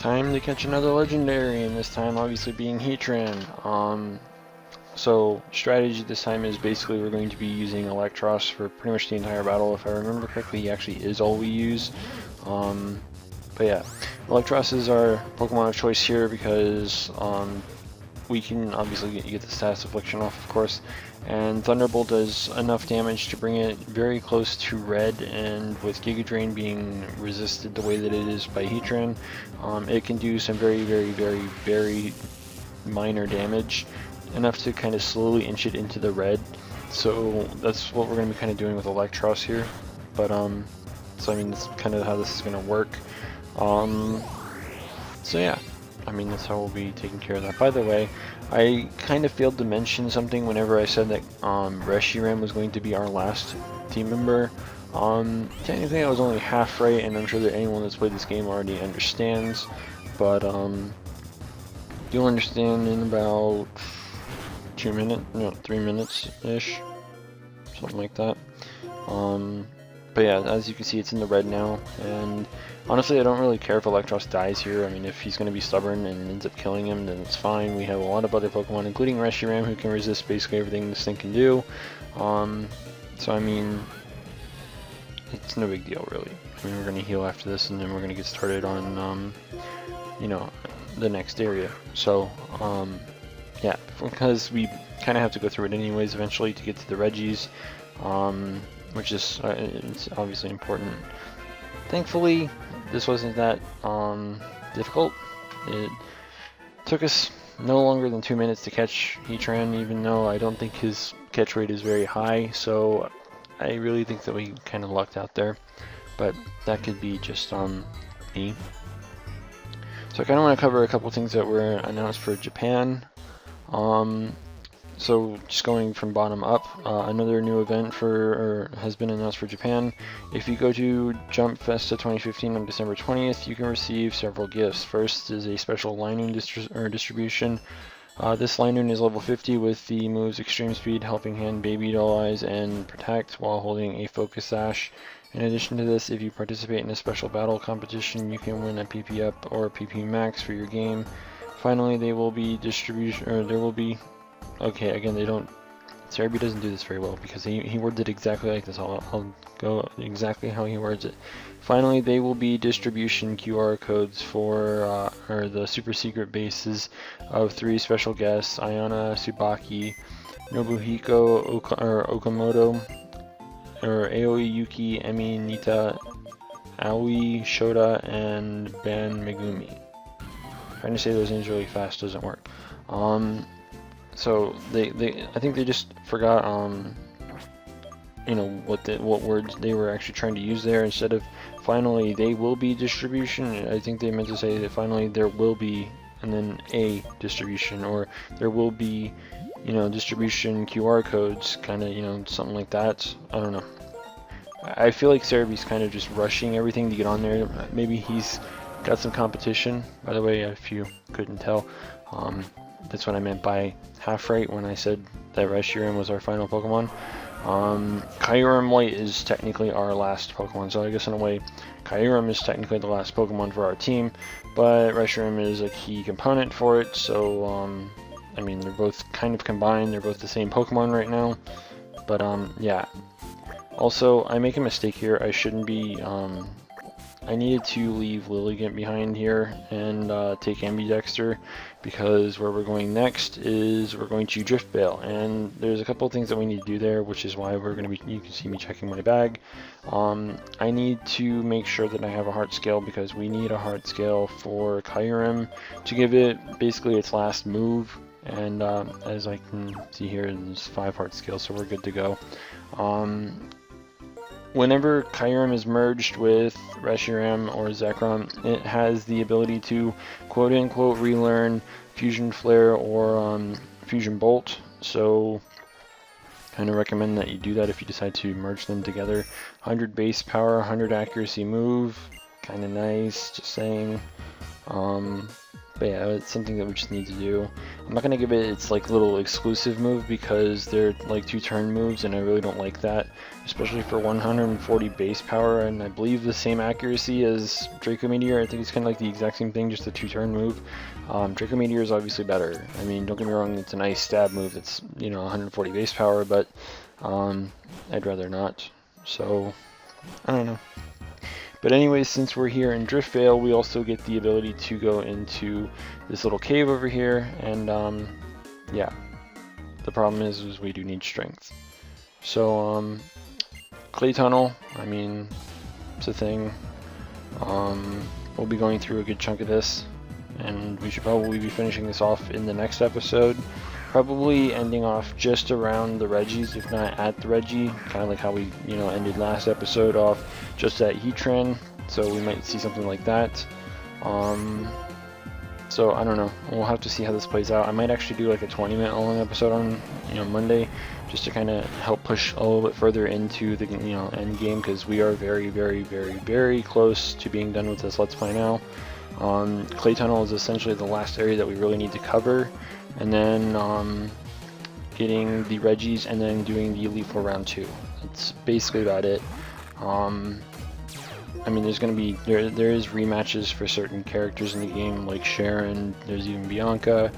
time to catch another legendary, and this time obviously being Heatran. So strategy this time is basically we're going to be using Electros for pretty much the entire battle. If I remember correctly, he actually is all we use. But yeah, Electros is our Pokemon of choice here because we can obviously get the status affliction off, of course, and Thunderbolt does enough damage to bring it very close to red, and with Giga Drain being resisted the way that it is by Heatran, it can do some very minor damage, enough to kind of slowly inch it into the red. So that's what we're going to be kind of doing with Electros here. But so I mean, that's kind of how this is going to work. So yeah, I mean, that's how we'll be taking care of that. By the way, I kind of failed to mention something whenever I said that Reshiram was going to be our last team member. Technically I was only half right, and I'm sure that anyone that's played this game already understands, but you'll understand in about 3 minutes-ish, something like that. But yeah, as you can see, it's in the red now, and honestly I don't really care if Electros dies here. I mean, if he's going to be stubborn and ends up killing him, then it's fine. We have a lot of other Pokemon, including Reshiram, who can resist basically everything this thing can do. So I mean, it's no big deal really. I mean, we're going to heal after this, and then we're going to get started on, you know, the next area. So, yeah, because we kind of have to go through it anyways eventually to get to the Regis, which is it's obviously important. Thankfully, this wasn't that difficult. It took us no longer than 2 minutes to catch Heatran, even though I don't think his catch rate is very high, so I really think that we kind of lucked out there, but that could be just me. So I kind of want to cover a couple things that were announced for Japan. So just going from bottom up, another new event has been announced for Japan. If you go to Jump Festa 2015 on December 20th, you can receive several gifts. First is a special Linoon distribution. This Linoon is level 50 with the moves Extreme Speed, Helping Hand, Baby Doll Eyes, and Protect while holding a Focus Sash. In addition to this, if you participate in a special battle competition, you can win a PP Up or PP Max for your game. Finally, there will be okay, again, they don't, Serebii doesn't do this very well because he words it exactly like this. I'll go exactly how he words it. Finally, they will be distribution QR codes for the super secret bases of 3 special guests: Ayana, Tsubaki, Nobuhiko Okamoto, or Aoi Yuki, Emi, Nita, Aoi, Shota, and Ban Megumi. Trying to say those names really fast doesn't work. So I think they just forgot you know, what words they were actually trying to use there. Instead of finally they will be distribution, I think they meant to say that finally there will be, and then a distribution, or there will be, you know, distribution QR codes, kind of, you know, something like that. I don't know. I feel like Serebii's kind of just rushing everything to get on there. Maybe he's got some competition. By the way, if you couldn't tell, that's what I meant by half right when I said that Reshiram was our final Pokemon. Kyurem White is technically our last Pokemon, so I guess in a way Kyurem is technically the last Pokemon for our team, but Reshiram is a key component for it, so I mean, they're both kind of combined, they're both the same Pokemon right now, but yeah. Also, I make a mistake here. I shouldn't be, I needed to leave Lilligant behind here and take Ambidexter, because where we're going next is we're going to Drift Veil, and there's a couple of things that we need to do there, which is why we're going to be, you can see me checking my bag. I need to make sure that I have a heart scale, because we need a heart scale for Kyurem to give it basically its last move, and as I can see here, there's 5 heart scales, so we're good to go. Whenever Kyurem is merged with Reshiram or Zekrom, it has the ability to quote-unquote relearn Fusion Flare or Fusion Bolt, so kind of recommend that you do that if you decide to merge them together. 100 base power, 100 accuracy move, kind of nice, just saying. But yeah, it's something that we just need to do. I'm not gonna give it its like little exclusive move because they're like 2-turn moves, and I really don't like that, especially for 140 base power and I believe the same accuracy as Draco Meteor. I think it's kind of like the exact same thing, just a 2-turn move. Draco Meteor is obviously better. I mean, don't get me wrong, it's a nice stab move that's, you know, 140 base power, but I'd rather not. So I don't know. But anyways, since we're here in Driftvale, we also get the ability to go into this little cave over here, and yeah, the problem is we do need strength. So Clay Tunnel, I mean, it's a thing. We'll be going through a good chunk of this, and we should probably be finishing this off in the next episode. Probably ending off just around the Regis, if not at the Regi, kind of like how we, you know, ended last episode off just at Heatran. So we might see something like that. So I don't know. We'll have to see how this plays out. I might actually do like a 20-minute long episode on, you know, Monday, just to kind of help push a little bit further into the, you know, end game, because we are very, very, very, very close to being done with this Let's Play now. Clay Tunnel is essentially the last area that we really need to cover, and then getting the Regis and then doing the Elite Four round 2. That's basically about it. I mean, there's going to be, there is rematches for certain characters in the game, like Sharon, there's even Bianca.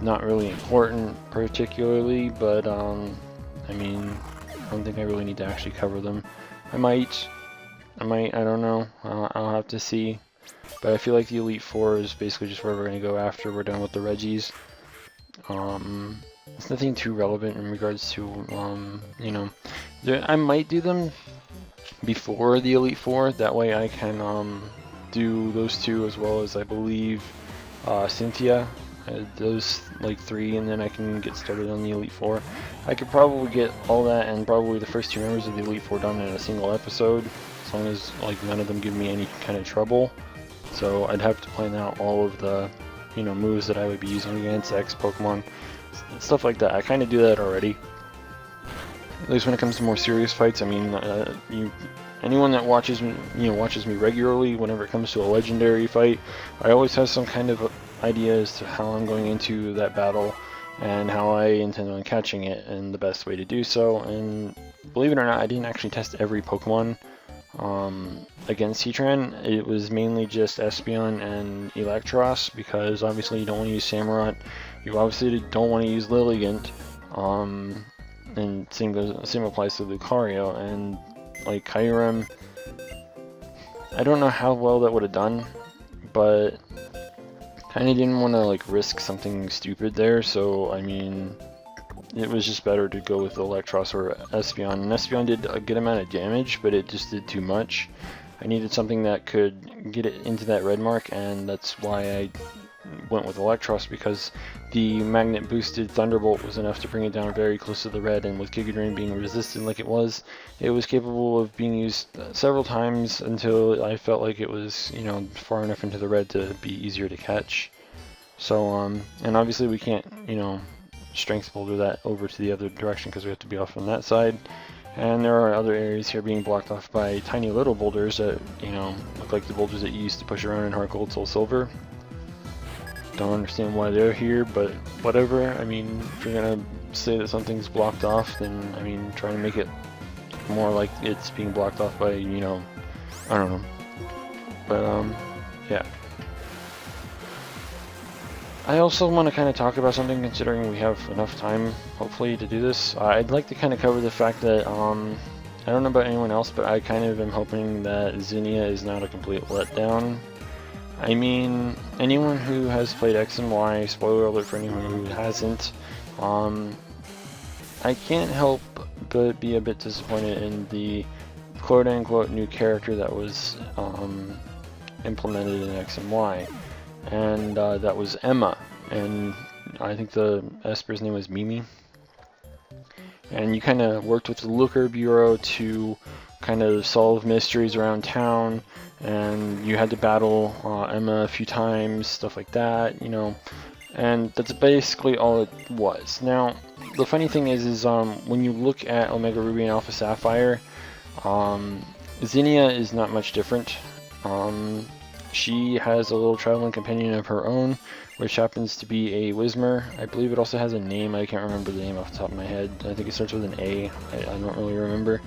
Not really important particularly, but I mean, I don't think I really need to actually cover them. I might, I don't know, I'll have to see. But I feel like the Elite Four is basically just where we're going to go after we're done with the Regis. It's nothing too relevant in regards to, you know, I might do them before the Elite Four, that way I can do those two as well as I believe Cynthia, those like 3, and then I can get started on the Elite Four. I could probably get all that and probably the first 2 members of the Elite Four done in a single episode, as long as like none of them give me any kind of trouble. So I'd have to plan out all of the, you know, moves that I would be using against X Pokemon, stuff like that. I kind of do that already. At least when it comes to more serious fights. I mean, anyone that watches me, watches me regularly, whenever it comes to a legendary fight, I always have some kind of idea as to how I'm going into that battle and how I intend on catching it and the best way to do so. And believe it or not, I didn't actually test every Pokemon against Heatran. It was mainly just Espeon and Electros, because obviously you don't want to use Samurott, you obviously don't want to use Lilligant, and same applies to Lucario, and like Kyurem. I don't know how well that would have done, but kind of didn't want to like risk something stupid there, so I mean, it was just better to go with Electros or Espeon. And Espeon did a good amount of damage, but it just did too much. I needed something that could get it into that red mark, and that's why I went with Electros, because the magnet boosted Thunderbolt was enough to bring it down very close to the red, and with Giga being resistant like it was capable of being used several times until I felt like it was, you know, far enough into the red to be easier to catch. So and obviously we can't, you know, strength boulder that over to the other direction because we have to be off on that side. And there are other areas here being blocked off by tiny little boulders that, you know, look like the boulders that you used to push around in HeartGold, Soul Silver. Don't understand why they're here, but whatever. I mean, if you're gonna say that something's blocked off, then I mean, try to make it more like it's being blocked off by, you know, I don't know. But yeah. I also want to kind of talk about something, considering we have enough time, hopefully, to do this. I'd like to kind of cover the fact that, I don't know about anyone else, but I kind of am hoping that Zinnia is not a complete letdown. I mean, anyone who has played X and Y, spoiler alert for anyone who hasn't, I can't help but be a bit disappointed in the quote-unquote new character that was implemented in X and Y. And that was Emma, and I think the Esper's name was Mimi. And you kind of worked with the Looker Bureau to kind of solve mysteries around town, and you had to battle Emma a few times, stuff like that, you know, and that's basically all it was. Now, the funny thing is when you look at OmegaRuby and AlphaSapphire, Zinnia is not much different. she has a little traveling companion of her own, which happens to be a Whismer. I believe it also has a name. I can't remember the name off the top of my head. I think it starts with an A. I don't really remember.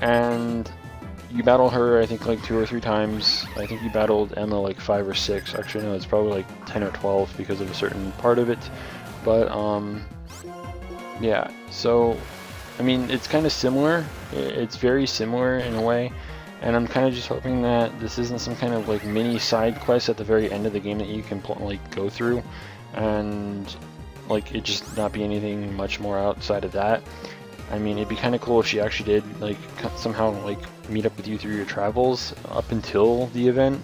And you battle her, I think, like 2 or 3 times. I think you battled Emma like 5 or 6. Actually, no, it's probably like 10 or 12 because of a certain part of it. But, yeah, so, I mean, it's kind of similar. It's very similar in a way. And I'm kind of just hoping that this isn't some kind of like mini side quest at the very end of the game that you can like go through, and like it just not be anything much more outside of that. I mean, it'd be kind of cool if she actually did like somehow like meet up with you through your travels up until the event.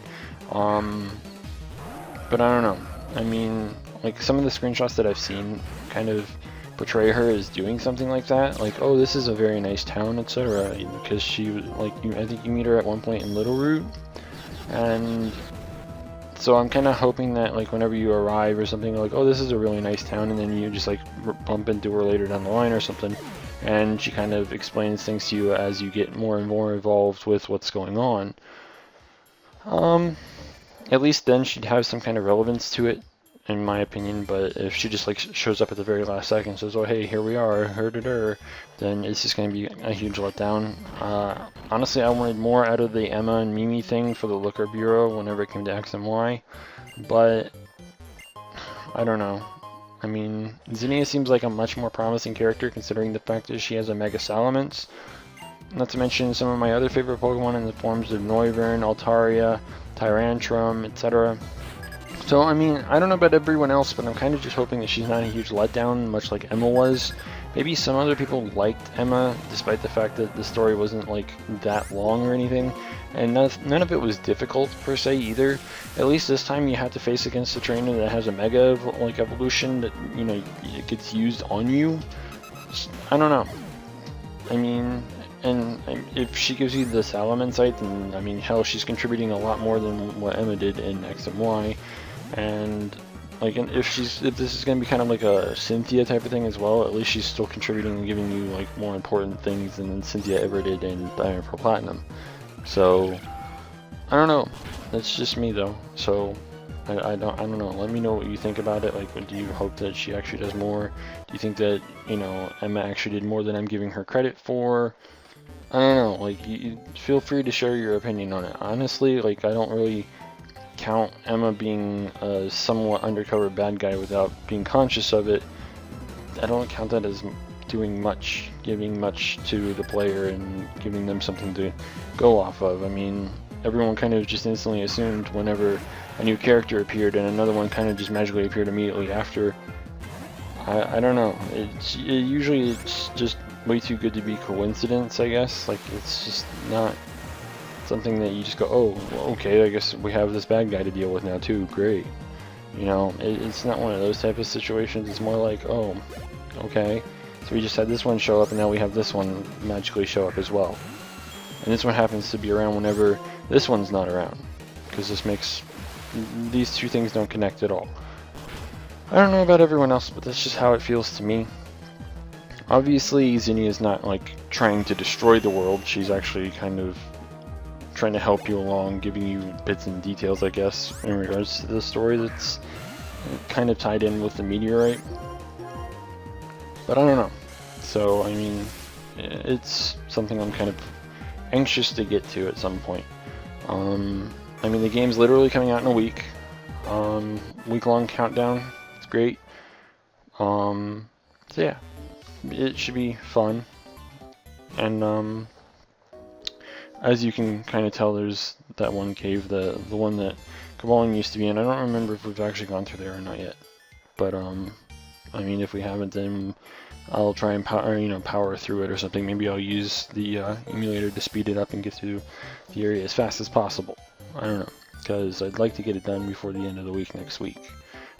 But I don't know. I mean, like some of the screenshots that I've seen kind of portray her as doing something like that, like, oh, this is a very nice town, etc. Because she, like, I think you meet her at one point in Littleroot, and so I'm kind of hoping that, like, whenever you arrive or something, like, oh, this is a really nice town, and then you just, like, bump into her later down the line or something, and she kind of explains things to you as you get more and more involved with what's going on. At least then she'd have some kind of relevance to it, in my opinion. But if she just like shows up at the very last second and says, oh hey, here we are, then it's just going to be a huge letdown. Honestly, I wanted more out of the Emma and Mimi thing for the Looker Bureau whenever it came to X and Y, but I don't know. I mean, Zinnia seems like a much more promising character considering the fact that she has a Mega Salamence. Not to mention some of my other favorite Pokemon in the forms of Noivern, Altaria, Tyrantrum, etc. So, I mean, I don't know about everyone else, but I'm kind of just hoping that she's not a huge letdown, much like Emma was. Maybe some other people liked Emma, despite the fact that the story wasn't, like, that long or anything. And none of it was difficult, per se, either. At least this time you have to face against a trainer that has a Mega, like, evolution that, you know, it gets used on you. I don't know. I mean, and if she gives you the Salamencite, then, I mean, hell, she's contributing a lot more than what Emma did in X and Y. And like, if this is gonna be kind of like a Cynthia type of thing as well, at least she's still contributing and giving you like more important things than Cynthia ever did in Diamond Pearl Platinum. So I don't know. That's just me though. So I don't know. Let me know what you think about it. Like, do you hope that she actually does more? Do you think that, you know, Emma actually did more than I'm giving her credit for? I don't know. Like, you feel free to share your opinion on it. Honestly, like, I don't really count Emma being a somewhat undercover bad guy without being conscious of it. I don't count that as doing much, giving much to the player and giving them something to go off of. I mean, everyone kind of just instantly assumed whenever a new character appeared and another one kind of just magically appeared immediately after. I don't know. Usually it's just way too good to be coincidence, I guess. Like, it's just not something that you just go, oh, okay, I guess we have this bad guy to deal with now too, great. You know, it's not one of those type of situations. It's more like, oh, okay, so we just had this one show up and now we have this one magically show up as well. And this one happens to be around whenever this one's not around, because this makes, these two things don't connect at all. I don't know about everyone else, but that's just how it feels to me. Obviously, Zinnia is not like trying to destroy the world. She's actually kind of trying to help you along, giving you bits and details, I guess, in regards to the story that's kind of tied in with the meteorite. But I don't know. So, I mean, it's something I'm kind of anxious to get to at some point. I mean, the game's literally coming out in a week. Week-long countdown. It's great. So yeah, it should be fun. And as you can kind of tell, there's that one cave, the one that Kabbaling used to be in. I don't remember if we've actually gone through there or not yet. But I mean, if we haven't, then I'll try and power through it or something. Maybe I'll use the emulator to speed it up and get through the area as fast as possible. I don't know, because I'd like to get it done before the end of the week next week.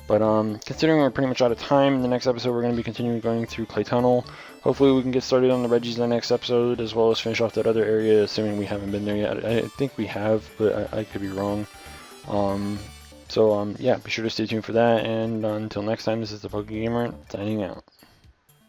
But considering we're pretty much out of time, in the next episode we're going to be continuing going through Clay Tunnel. Hopefully we can get started on the Reggies in the next episode, as well as finish off that other area, assuming we haven't been there yet. I think we have, but I could be wrong. Yeah, be sure to stay tuned for that, and until next time, this is the PokeGamer signing out.